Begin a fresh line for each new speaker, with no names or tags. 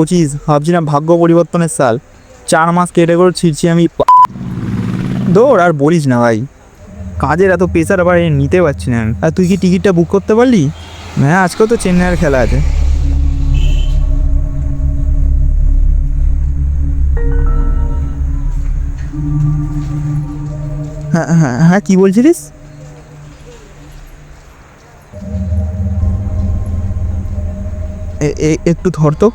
25 ভাবছিলাম ভাগ্য পরিবর্তনের সাল। 4 মাস কেটে করে ছিঁড়ছি আমি। দৌড় আর বলিস না ভাই, কাজের এত প্রেশার আবার নিতে পারছি না। আর তুই কি টিকিটটা বুক করতে পারলি? হ্যাঁ, আজকেও তো চেন্নাইয়ের খেলা আছে। হ্যাঁ হ্যাঁ হ্যাঁ, কী বলছিলিস? একটু ধর তো।